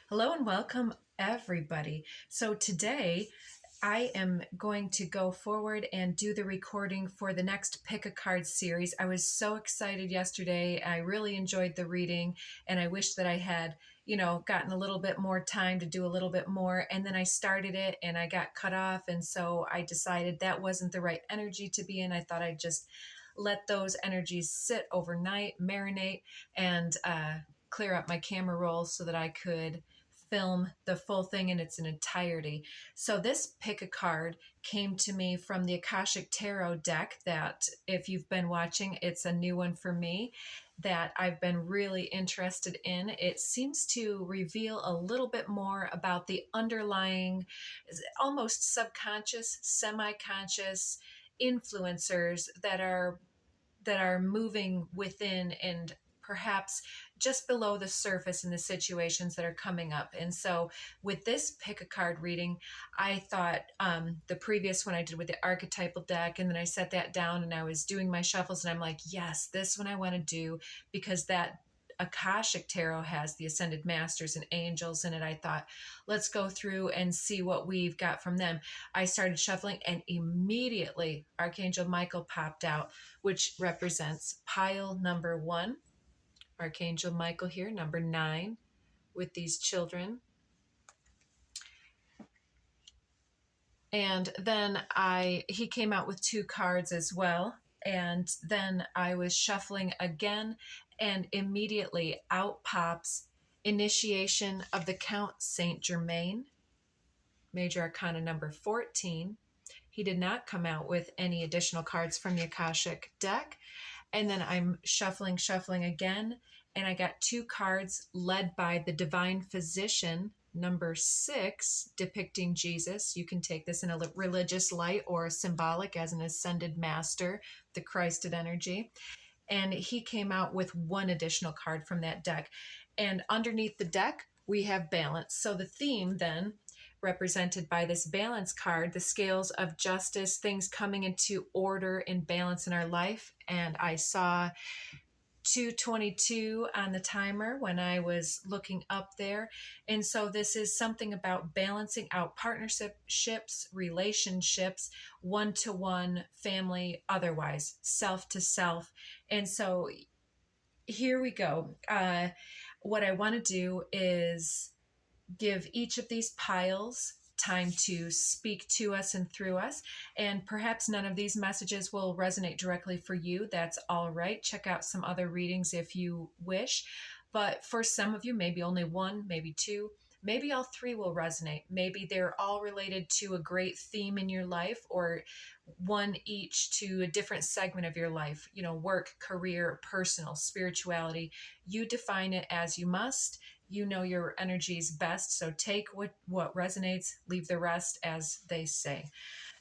Hello and welcome, everybody. So, today I am going to go forward and do the recording for the next Pick a Card series. I was so excited yesterday. I really enjoyed the reading, and I wish that I had, gotten a little bit more time to do a little bit more. And then I started it and I got cut off. And so I decided that wasn't the right energy to be in. I thought I'd just let those energies sit overnight, marinate, and clear up my camera roll so that I could film the full thing in its entirety. So this pick a card came to me from the Akashic Tarot deck that, if you've been watching, it's a new one for me that I've been really interested in. It seems to reveal a little bit more about the underlying, almost subconscious, semi-conscious influencers that are moving within and perhaps just below the surface in the situations that are coming up. And so with this pick a card reading, I thought the previous one I did with the archetypal deck, and then I set that down and I was doing my shuffles and I'm like, yes, this one I want to do because that Akashic Tarot has the Ascended Masters and Angels in it. I thought, let's go through and see what we've got from them. I started shuffling and immediately Archangel Michael popped out, which represents pile number 1. Archangel Michael here, number 9, with these children. And then he came out with 2 cards as well. And then I was shuffling again, and immediately out pops Initiation of the Count Saint Germain, Major Arcana number 14. He did not come out with any additional cards from the Akashic deck. And then I'm shuffling again, and I got 2 cards led by the Divine Physician, number 6, depicting Jesus. You can take this in a religious light or symbolic as an ascended master, the Christed energy. And he came out with 1 additional card from that deck. And underneath the deck, we have balance. So the theme then, represented by this balance card, the scales of justice, things coming into order and balance in our life. And I saw 222 on the timer when I was looking up there. And so this is something about balancing out partnerships, relationships, one-to-one, family, otherwise, self-to-self. And so here we go. What I want to do is give each of these piles time to speak to us and through us. And perhaps none of these messages will resonate directly for you. That's all right. Check out some other readings if you wish. But for some of you, maybe only 1, maybe 2, maybe all 3 will resonate. Maybe they're all related to a great theme in your life, or 1 each to a different segment of your life, work, career, personal, spirituality. You define it as you must. You know your energy's best, so take what resonates, leave the rest, as they say.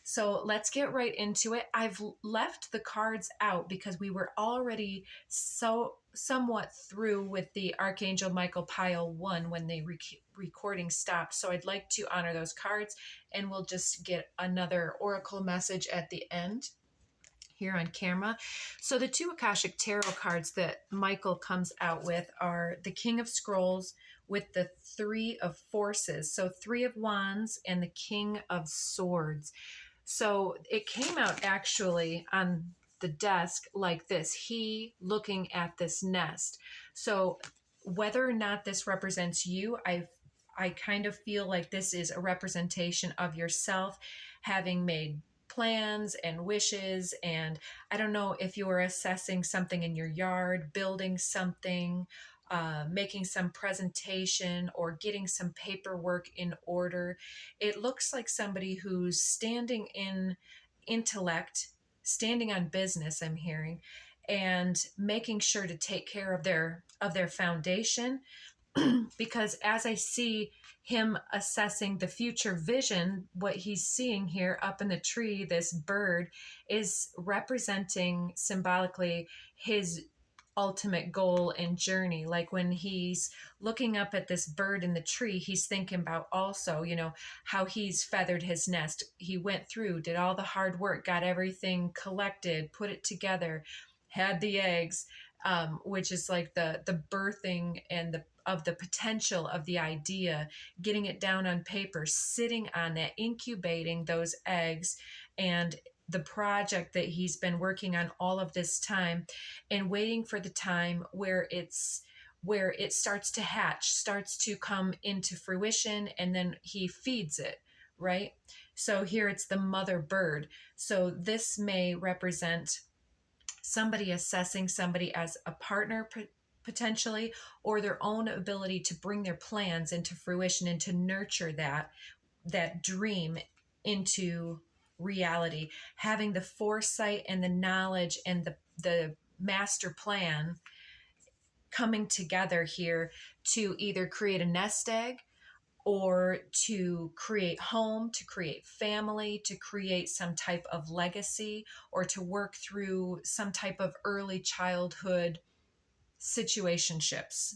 So let's get right into it. I've left the cards out because we were already somewhat through with the Archangel Michael pile 1 when the recording stopped. So I'd like to honor those cards, and we'll just get another oracle message at the end here on camera. So the 2 Akashic Tarot cards that Michael comes out with are the King of Scrolls with the 3 of Forces. So 3 of Wands and the King of Swords. So it came out actually on the desk like this, he looking at this nest. So whether or not this represents you, I kind of feel like this is a representation of yourself having made plans and wishes. And I don't know if you are assessing something in your yard, building something, making some presentation, or getting some paperwork in order. It looks like somebody who's standing in intellect, standing on business, I'm hearing, and making sure to take care of their foundation. Because as I see him assessing the future vision, what he's seeing here up in the tree, this bird, is representing symbolically his ultimate goal and journey. Like when he's looking up at this bird in the tree, he's thinking about also, how he's feathered his nest. He went through, did all the hard work, got everything collected, put it together, had the eggs, which is like the birthing and of the potential of the idea, getting it down on paper, sitting on that, incubating those eggs, and the project that he's been working on all of this time, and waiting for the time where it starts to hatch, starts to come into fruition, and then he feeds it, right? So here it's the mother bird. So this may represent somebody assessing somebody as a partner potentially, or their own ability to bring their plans into fruition and to nurture that dream into reality, having the foresight and the knowledge and the master plan coming together here to either create a nest egg, or to create home, to create family, to create some type of legacy, or to work through some type of early childhood situationships.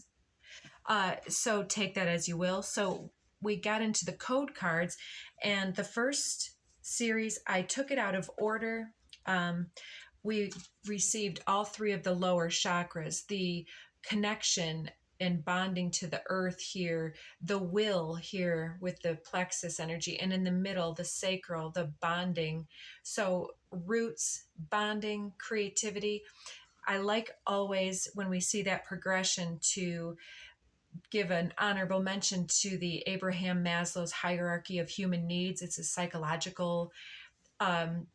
So take that as you will. So we got into the code cards, and the first series, I took it out of order. We received all three of the lower chakras, the connection and bonding to the earth here, the will here with the plexus energy, and in the middle, the sacral, the bonding. So roots, bonding, creativity. I like always when we see that progression to give an honorable mention to the Abraham Maslow's hierarchy of human needs. It's a psychological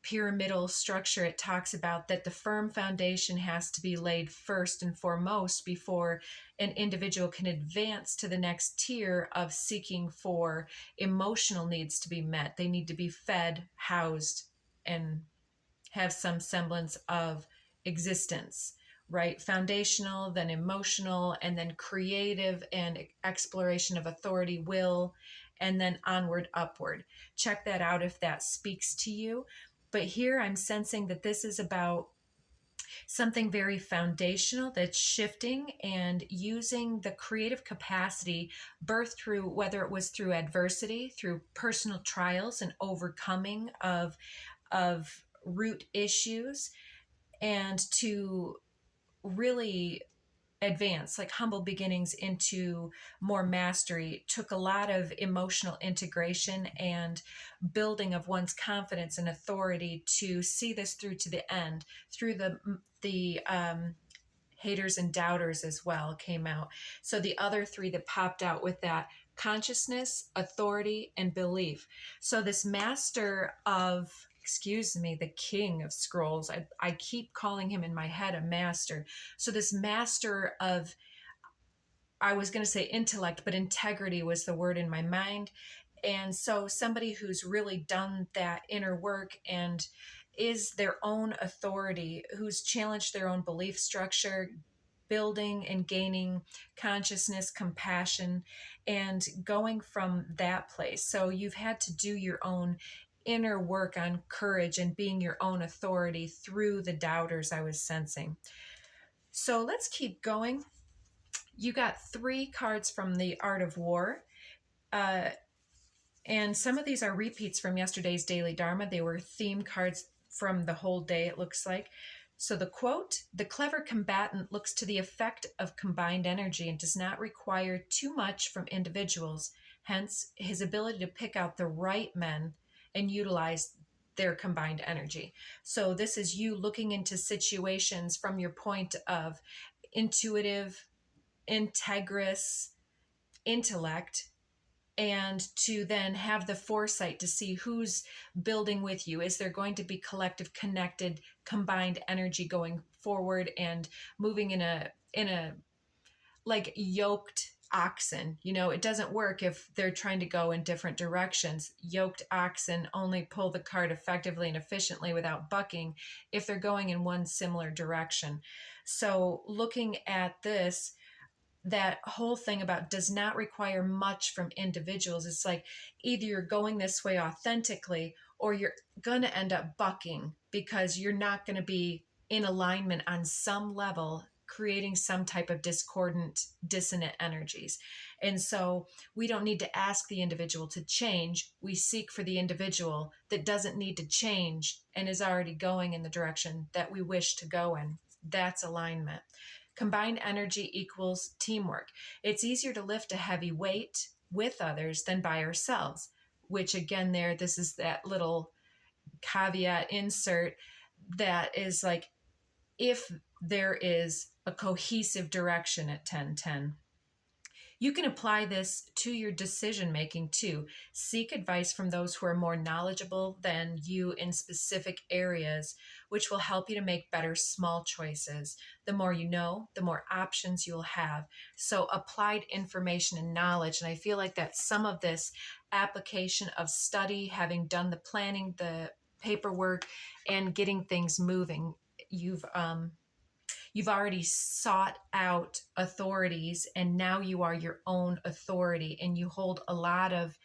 pyramidal structure. It talks about that the firm foundation has to be laid first and foremost before an individual can advance to the next tier of seeking for emotional needs to be met. They need to be fed, housed, and have some semblance of existence, right? Foundational, then emotional, and then creative and exploration of authority, will, and then onward, upward. Check that out if that speaks to you. But here I'm sensing that this is about something very foundational that's shifting and using the creative capacity birthed through, whether it was through adversity, through personal trials and overcoming of root issues, and to really advance, like humble beginnings into more mastery, took a lot of emotional integration and building of one's confidence and authority to see this through to the end, through the haters and doubters as well came out. So the other three that popped out with that: consciousness, authority, and belief. So this master of, the king of scrolls, I keep calling him in my head a master. So this master of, I was going to say intellect, but integrity was the word in my mind. And so somebody who's really done that inner work and is their own authority, who's challenged their own belief structure, building and gaining consciousness, compassion, and going from that place. So you've had to do your own inner work on courage and being your own authority through the doubters I was sensing. So let's keep going. You got 3 cards from the Art of War. And some of these are repeats from yesterday's Daily Dharma. They were theme cards from the whole day, it looks like. So the quote: "The clever combatant looks to the effect of combined energy and does not require too much from individuals. Hence, his ability to pick out the right men and utilize their combined energy." So this is you looking into situations from your point of intuitive, integrous intellect, and to then have the foresight to see who's building with you. Is there going to be collective, connected, combined energy going forward and moving in a like yoked oxen? It doesn't work if they're trying to go in different directions. Yoked oxen only pull the cart effectively and efficiently without bucking if they're going in one similar direction. So looking at this, that whole thing about does not require much from individuals. It's like either you're going this way authentically or you're going to end up bucking because you're not going to be in alignment on some level, creating some type of discordant, dissonant energies. And so we don't need to ask the individual to change. We seek for the individual that doesn't need to change and is already going in the direction that we wish to go in. That's alignment. Combined energy equals teamwork. It's easier to lift a heavy weight with others than by ourselves, which again, this is that little caveat insert that is like, if there is a cohesive direction at 1010. You can apply this to your decision making too. Seek advice from those who are more knowledgeable than you in specific areas, which will help you to make better small choices. The more you know, the more options you'll have. So, applied information and knowledge. And I feel like that some of this application of study, having done the planning, the paperwork, and getting things moving, you've already sought out authorities, and now you are your own authority, and you hold a lot of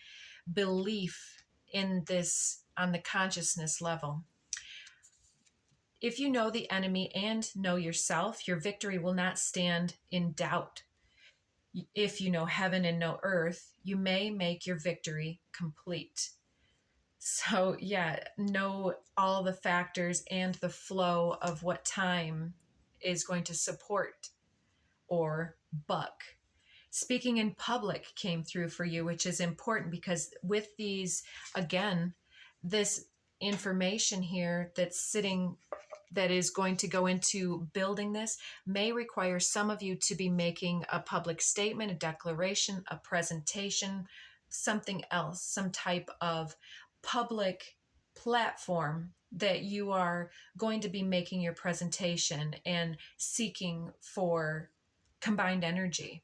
belief in this on the consciousness level. If you know the enemy and know yourself, your victory will not stand in doubt. If you know heaven and know earth, you may make your victory complete. So yeah, know all the factors and the flow of what time is going to support or buck. Speaking in public came through for you, which is important because with these, again, this information here that's sitting, that is going to go into building this, may require some of you to be making a public statement, a declaration, a presentation, something else, some type of public platform that you are going to be making your presentation and seeking for combined energy.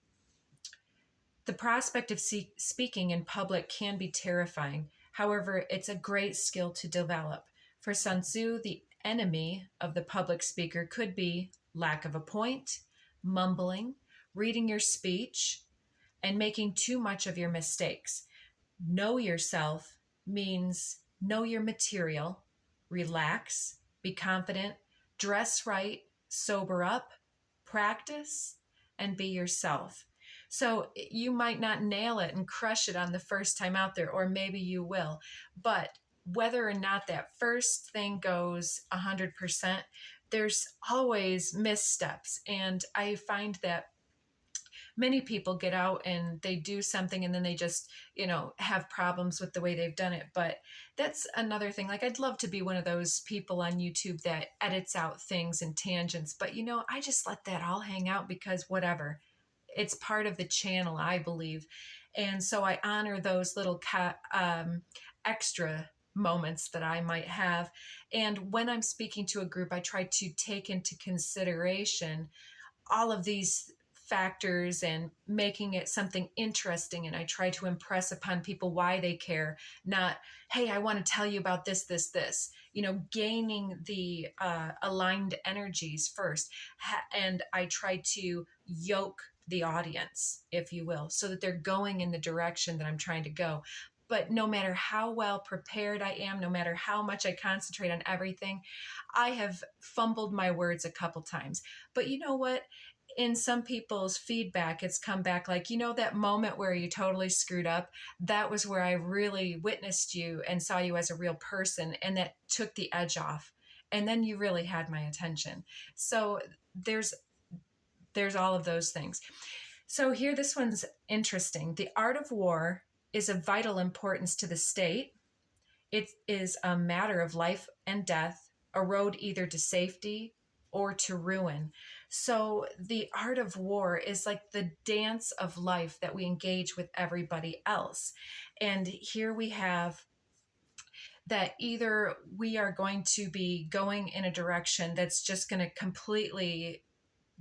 The prospect of speaking in public can be terrifying. However, it's a great skill to develop. For Sun Tzu, the enemy of the public speaker could be lack of a point, mumbling, reading your speech, and making too much of your mistakes. Know yourself means know your material, relax, be confident, dress right, sober up, practice, and be yourself. So you might not nail it and crush it on the first time out there, or maybe you will. But whether or not that first thing goes 100%, there's always missteps. And I find that many people get out and they do something and then they just, have problems with the way they've done it. But that's another thing. Like, I'd love to be one of those people on YouTube that edits out things and tangents, but I just let that all hang out because whatever, it's part of the channel, I believe. And so I honor those little extra moments that I might have. And when I'm speaking to a group, I try to take into consideration all of these factors and making it something interesting. And I try to impress upon people why they care, not, hey, I want to tell you about this, gaining the aligned energies first. And I try to yoke the audience, if you will, so that they're going in the direction that I'm trying to go. But no matter how well prepared I am, no matter how much I concentrate on everything, I have fumbled my words a couple times. But you know what? In some people's feedback, it's come back like, that moment where you totally screwed up, that was where I really witnessed you and saw you as a real person, and that took the edge off. And then you really had my attention. So there's all of those things. So here, this one's interesting. The art of war is of vital importance to the state. It is a matter of life and death, a road either to safety or to ruin. So the art of war is like the dance of life that we engage with everybody else. And here we have that either we are going to be going in a direction that's just going to completely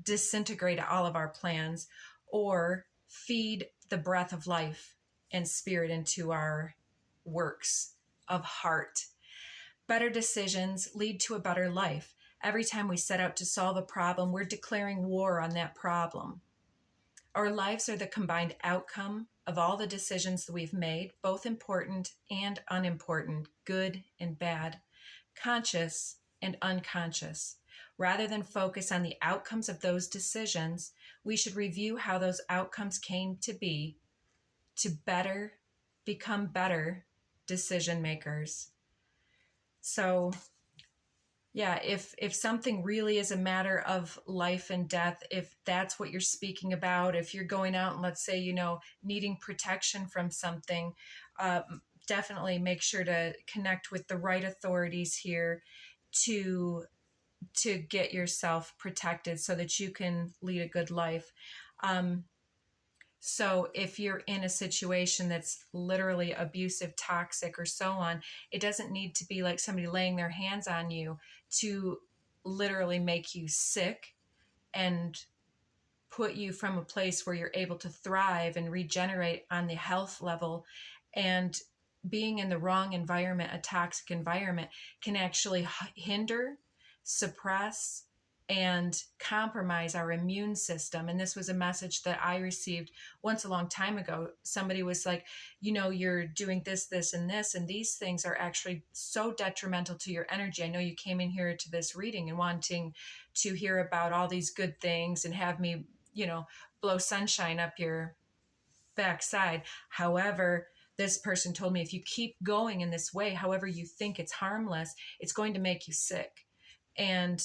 disintegrate all of our plans, or feed the breath of life and spirit into our works of heart. Better decisions lead to a better life. Every time we set out to solve a problem, we're declaring war on that problem. Our lives are the combined outcome of all the decisions that we've made, both important and unimportant, good and bad, conscious and unconscious. Rather than focus on the outcomes of those decisions, we should review how those outcomes came to be to become better decision makers. So Yeah, if something really is a matter of life and death, if that's what you're speaking about, if you're going out and let's say, needing protection from something, uh, definitely make sure to connect with the right authorities here to get yourself protected so that you can lead a good life. Um, so if you're in a situation that's literally abusive, toxic, or so on, it doesn't need to be like somebody laying their hands on you to literally make you sick and put you from a place where you're able to thrive and regenerate on the health level. And being in the wrong environment, a toxic environment, can actually hinder, suppress, and compromise our immune system. And this was a message that I received once a long time ago. Somebody was like, you're doing this, this, and this, and these things are actually so detrimental to your energy. I know you came in here to this reading and wanting to hear about all these good things and have me, blow sunshine up your backside. However, this person told me if you keep going in this way, however you think it's harmless, it's going to make you sick. And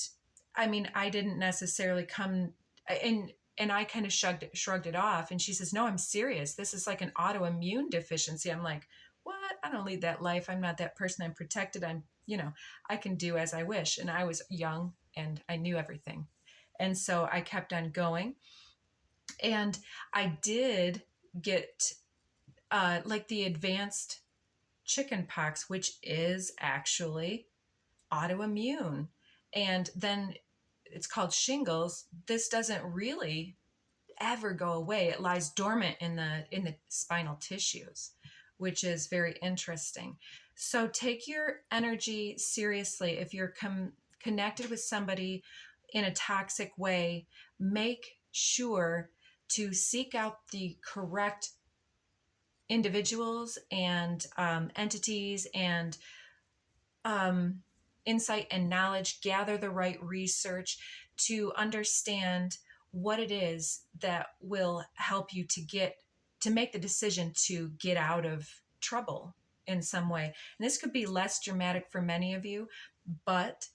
I mean, I didn't necessarily come and I kind of shrugged it off. And she says, "No, I'm serious. This is like an autoimmune deficiency." I'm like, "What? I don't lead that life. I'm not that person. I'm protected. I can do as I wish." And I was young and I knew everything. And so I kept on going. And I did get like the advanced chicken pox, which is actually autoimmune. And then it's called shingles. This doesn't really ever go away. It lies dormant in the spinal tissues, which is very interesting. So take your energy seriously. If you're connected with somebody in a toxic way, make sure to seek out the correct individuals and entities and um, insight and knowledge, gather the right research to understand what it is that will help you to make the decision to get out of trouble in some way. And this could be less dramatic for many of you, but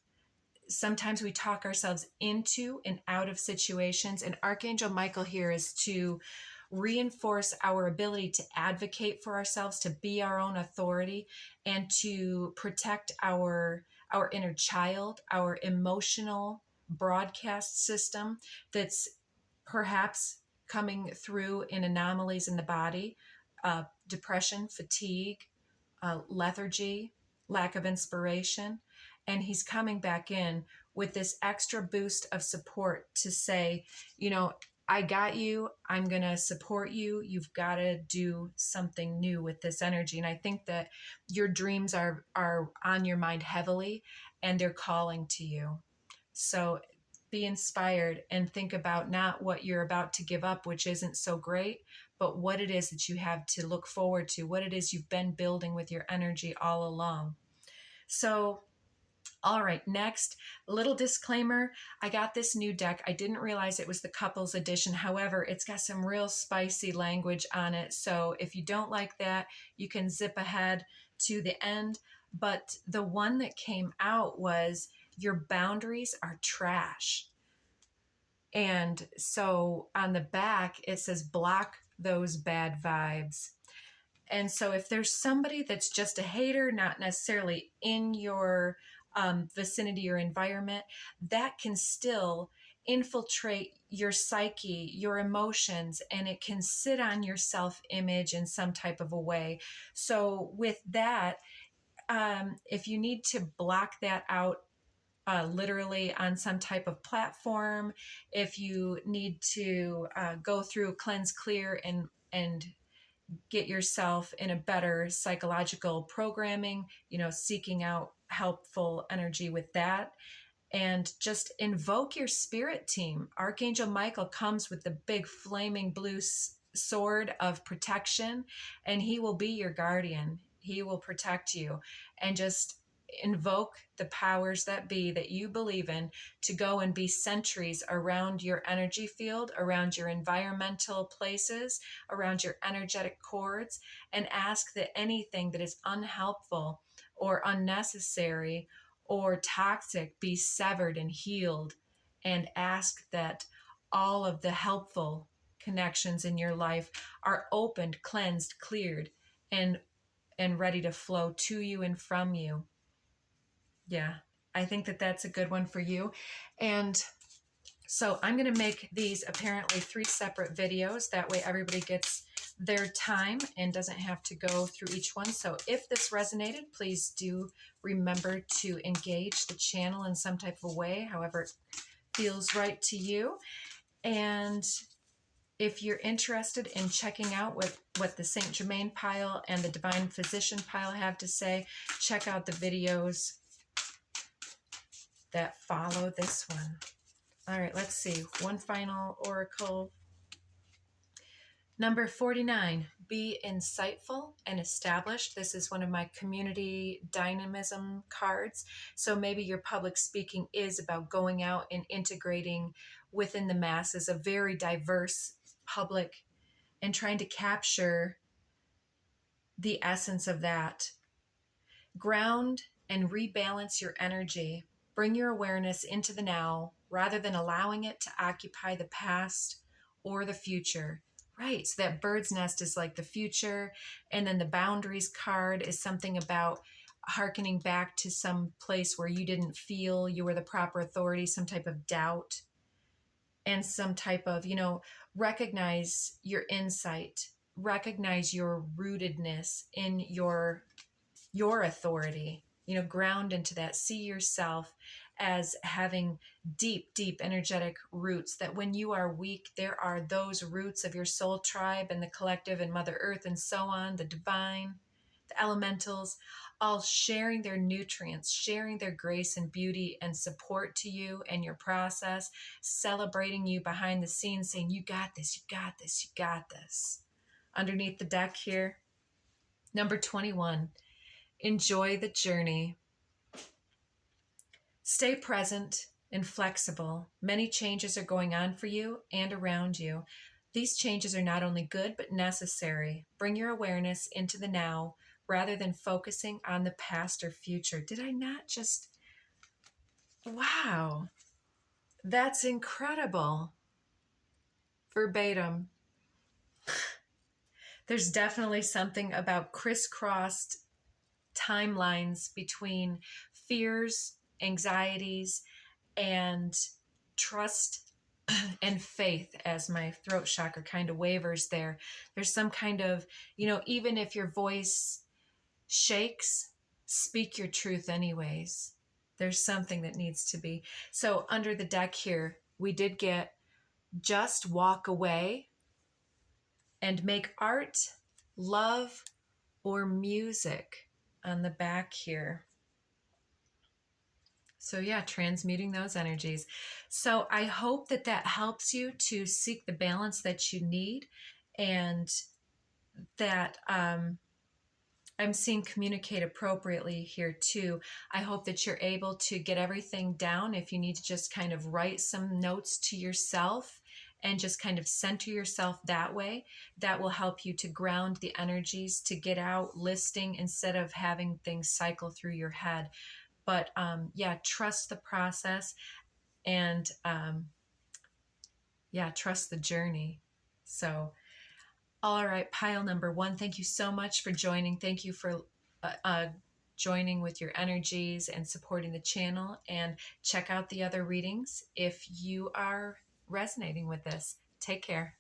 sometimes we talk ourselves into and out of situations. And Archangel Michael here is to reinforce our ability to advocate for ourselves, to be our own authority, and to protect our inner child, our emotional broadcast system that's perhaps coming through in anomalies in the body, depression, fatigue, lethargy, lack of inspiration. And he's coming back in with this extra boost of support to say, I got you. I'm going to support you. You've got to do something new with this energy. And I think that your dreams are on your mind heavily and they're calling to you. So be inspired and think about not what you're about to give up, which isn't so great, but what it is that you have to look forward to, what it is you've been building with your energy all along. So, all right, next, a little disclaimer. I got this new deck. I didn't realize it was the couples edition. However, it's got some real spicy language on it. So if you don't like that, you can zip ahead to the end. But the one that came out was your boundaries are trash. And so on the back, it says block those bad vibes. And so if there's somebody that's just a hater, not necessarily in your vicinity or environment, that can still infiltrate your psyche, your emotions, and it can sit on your self-image in some type of a way. So with that, if you need to block that out literally on some type of platform, if you need to go through cleanse, clear, and get yourself in a better psychological programming, seeking out helpful energy with that, and just invoke your spirit team. Archangel Michael comes with the big flaming blue sword of protection, and he will be your guardian. He will protect you, and just invoke the powers that be that you believe in to go and be sentries around your energy field, around your environmental places, around your energetic cords, and ask that anything that is unhelpful or unnecessary or toxic be severed and healed, and ask that all of the helpful connections in your life are opened, cleansed, cleared, and ready to flow to you and from you. Yeah, I think that that's a good one for you. And so I'm going to make these apparently 3 separate videos. That way everybody gets their time and doesn't have to go through each one. So if this resonated, please do remember to engage the channel in some type of way, however it feels right to you. And if you're interested in checking out what the Saint Germain pile and the Divine Physician pile have to say, check out the videos that follow this one. All right, let's see. One final oracle. Number 49, be insightful and established. This is one of my community dynamism cards. So maybe your public speaking is about going out and integrating within the masses, a very diverse public, and trying to capture the essence of that. Ground and rebalance your energy. Bring your awareness into the now rather than allowing it to occupy the past or the future. Right, so that bird's nest is like the future, and then the boundaries card is something about hearkening back to some place where you didn't feel you were the proper authority, some type of doubt, and some type of, recognize your insight, recognize your rootedness in your authority, ground into that, see yourself as having deep, deep energetic roots, that when you are weak, there are those roots of your soul tribe and the collective and Mother Earth and so on, the divine, the elementals, all sharing their nutrients, sharing their grace and beauty and support to you and your process, celebrating you behind the scenes, saying, you got this, you got this, you got this. Underneath the deck here, number 21, enjoy the journey. Stay present and flexible. Many changes are going on for you and around you. These changes are not only good, but necessary. Bring your awareness into the now rather than focusing on the past or future. Did I not just... Wow. That's incredible. Verbatim. There's definitely something about crisscrossed timelines between fears, anxieties, and trust and faith, as my throat chakra kind of wavers there. There's some kind of, even if your voice shakes, speak your truth anyways. There's something that needs to be. So under the deck here, we did get just walk away and make art, love, or music on the back here. So yeah, transmuting those energies. So I hope that that helps you to seek the balance that you need, and that I'm seeing communicate appropriately here too. I hope that you're able to get everything down. If you need to just kind of write some notes to yourself and just kind of center yourself that way, that will help you to ground the energies, to get out listing instead of having things cycle through your head. But trust the process, and trust the journey. So, all right, pile number 1, thank you so much for joining. Thank you for joining with your energies and supporting the channel. And check out the other readings if you are resonating with this. Take care.